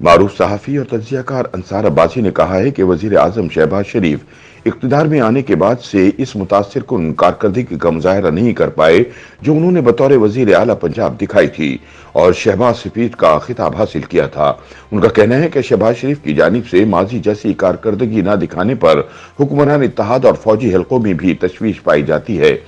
मारूफ सहाफ़ी और तज्ज़ियाकार अंसार अब्बासी ने कहा है कि वज़ीर आज़म शहबाज शरीफ इक़्तिदार में आने के बाद से इस मुतासिर कुन कारकर्दगी का मुज़ाहरा नहीं कर पाए जो उन्होंने बतौर वज़ीर आला पंजाब दिखाई थी और शहबाज सफीद का खिताब हासिल किया था। उनका कहना है कि शहबाज शरीफ की जानिब से माजी जैसी कारकर्दगी न दिखाने पर हुक्मरान इत्तेहाद और फौजी हलकों में भी तशवीश पाई जाती है।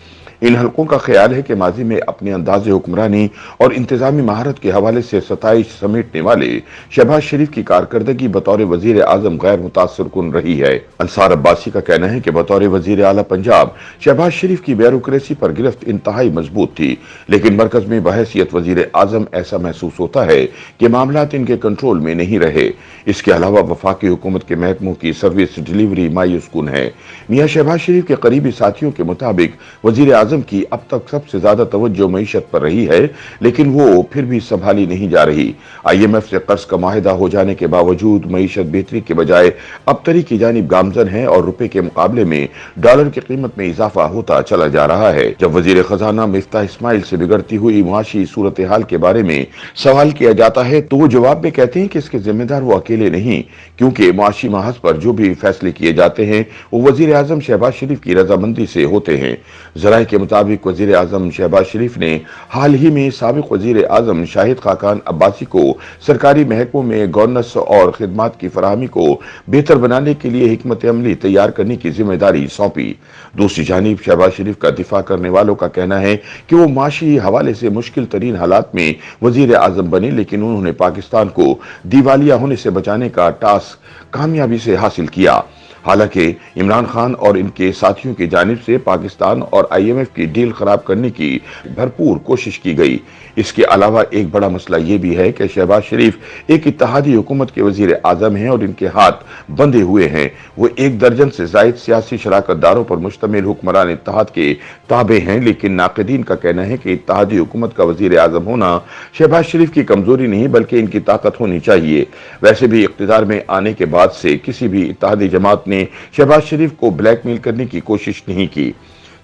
इन हलकों का ख्याल है कि माजी में अपने अंदाज़े हुक्मरानी और इंतजामी महारत के हवाले से सताइश समेटने वाले शहबाज शरीफ की कारकर्दगी बतौर वजीर आजम गैर मुतासर कुन रही है। अंसार अब्बासी का कहना है कि बतौर वजीर आला पंजाब शहबाज शरीफ की ब्यूरोक्रेसी पर गिरफ्त इंतहाई मजबूत थी, लेकिन मरकज में बहैसियत वजीर आजम ऐसा महसूस होता है कि मामलात इनके कंट्रोल में नहीं रहे। इसके अलावा वफाकी हुकूमत के महकमों की सर्विस डिलीवरी मायूस कुन है। मियाँ शहबाज शरीफ के करीबी साथियों के मुताबिक वजीर आजम की अब तक सबसे ज्यादा तवज्जो मईशत पर रही है, लेकिन वो फिर भी संभाली नहीं जा रही। IMF से कर्ज का माहिदा हो जाने के बावजूद मईशत बेहतरी के बजाय अबतरी की जानिब गामजन है और रुपए के मुकाबले में डॉलर की कीमत में इजाफा होता चला जा रहा है। जब वजीर खजाना मिफ्ताह इस्माइल से बिगड़ती हुई मुआशी सूरत हाल के बारे में सवाल किया जाता है तो वो जवाब में कहते हैं कि इसके जिम्मेदार वो अकेले नहीं, क्योंकि मुआशी महाज पर जो भी फैसले किए जाते हैं वो वजीर आजम शहबाज शरीफ की रजामंदी से होते हैं। जराये के मुताबिक वजीर आजम शहबाज शरीफ ने हाल ही में साबिक वजीर आजम शाहिद खाकान अब्बासी को सरकारी महकमों में गवर्नेंस और खिदमात की फराहमी को बेहतर बनाने के लिए हिकमत अमली तैयार करने की जिम्मेदारी सौंपी। दूसरी जानिब शहबाज शरीफ का दिफा करने वालों का कहना है कि वो माशी हवाले से मुश्किल तरीन हालात में वजीर आजम बने, लेकिन उन्होंने पाकिस्तान को दिवालिया होने से बचाने का टास्क कामयाबी से हासिल किया। हालांकि इमरान खान और इनके साथियों की जानिब से पाकिस्तान और IMF की डील खराब करने की भरपूर कोशिश की गई। इसके अलावा एक बड़ा मसला ये भी है कि शहबाज शरीफ एक इत्तेहादी हुकूमत के वजीर आजम हैं और इनके हाथ बंधे हुए हैं। वो 1 दर्जन से जायद सियासी शराकतदारों पर मुश्तमिल हुक्मरान इत्तेहाद के ताबे हैं, लेकिन नाक़दीन का कहना है कि इत्तेहादी हुकूमत का वजीर आजम होना शहबाज शरीफ की कमजोरी नहीं बल्कि इनकी ताकत होनी चाहिए। वैसे भी इक़्तिदार में आने के बाद से किसी भी इत्तेहादी जमात ने शहबाज शरीफ को ब्लैकमेल करने की कोशिश नहीं की।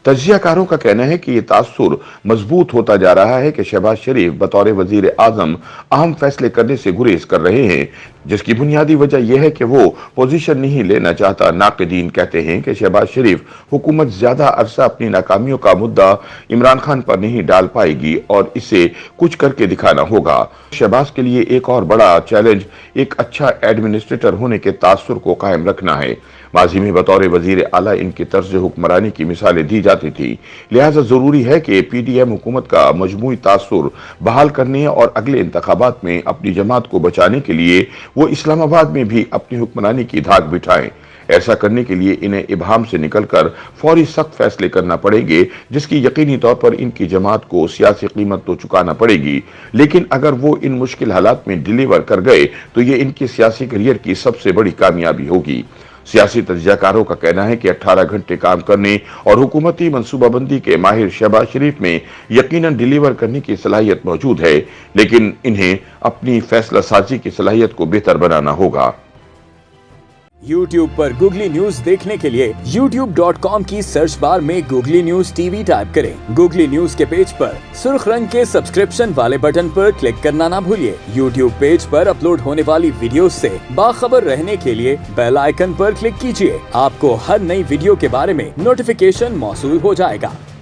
तज्जियाकारों का कहना है कि ये तासुर मजबूत होता जा रहा है कि शहबाज शरीफ बतौर वजीर आजम अहम फैसले करने से गुरेज कर रहे हैं, जिसकी बुनियादी वजह यह है कि वो पोजीशन नहीं लेना चाहता। नाक़दीन कहते हैं कि शहबाज शरीफ हुकूमत ज्यादा अरसा अपनी नाकामियों का मुद्दा इमरान खान पर नहीं डाल पाएगी और इसे कुछ करके दिखाना होगा। शहबाज के लिए एक और बड़ा चैलेंज एक अच्छा एडमिनिस्ट्रेटर होने के तासुर को कायम रखना है। माजी में बतौर वजीर आला इनकी तर्ज हुक्मरानी की मिसालें दी जाती थी, लिहाजा जरूरी है कि PDM हुकूमत का मजमूई तासुर बहाल करने और अगले इंतखाबात में अपनी जमात को बचाने के लिए वो इस्लामाबाद में भी अपनी हुक्मरानी की धाक बिठाएं। ऐसा करने के लिए इन्हें इबहम से निकलकर फौरी सख्त फैसले करना पड़ेंगे, जिसकी यकीनी तौर पर इनकी जमात को सियासी कीमत तो चुकाना पड़ेगी, लेकिन अगर वो इन मुश्किल हालात में डिलीवर कर गए तो ये इनकी सियासी करियर की सबसे बड़ी कामयाबी होगी। सियासी तज्जियाकारों का कहना है कि 18 घंटे काम करने और हुकूमती मंसूबाबंदी के माहिर शहबाज शरीफ में यकीनन डिलीवर करने की सलाहियत मौजूद है, लेकिन इन्हें अपनी फैसला साजी की सलाहियत को बेहतर बनाना होगा। YouTube पर गूगली न्यूज देखने के लिए youtube.com की सर्च बार में गूगली न्यूज TV टाइप करें। गूगली न्यूज के पेज पर सुर्ख रंग के सब्सक्रिप्शन वाले बटन पर क्लिक करना ना भूलिए। YouTube पेज पर अपलोड होने वाली वीडियोस से बाखबर रहने के लिए बेल आइकन पर क्लिक कीजिए। आपको हर नई वीडियो के बारे में नोटिफिकेशन मौसूल हो जाएगा।